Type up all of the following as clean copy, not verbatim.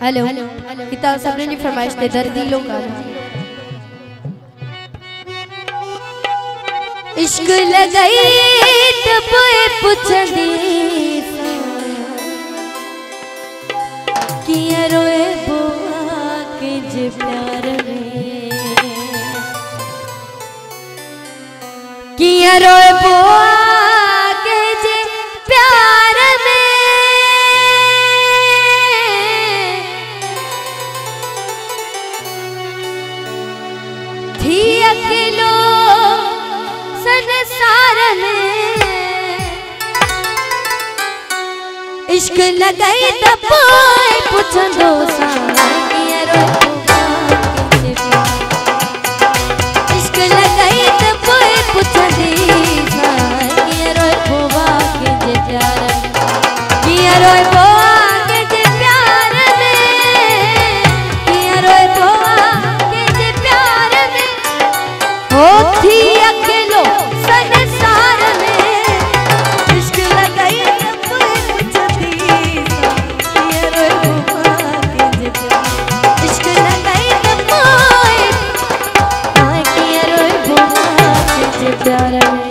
hello किताब सबने जी फरमाइश ते दर्दी लोग इश्क लगाई तब पुछदी किया रोए बुआ के जे प्यार में किया रोए बुआ के जे प्यार में थी अकेलो संसार में इश्क लगाई तब पुछंदो सा किया रोए इश्क लगाई तब पुछंदी सा किया रोए बुआ के जे प्यार किया रोए बुआ के जे प्यार में किया रोए बुआ के जे प्यार में हो थी अकेलो संसार में इश्क लगाई तब पुछंदी सा किया रोए बुआ के जे प्यार इश्क लगाई तब किया रोए बुआ के जे प्यार में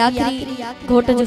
आखिरी घोट जो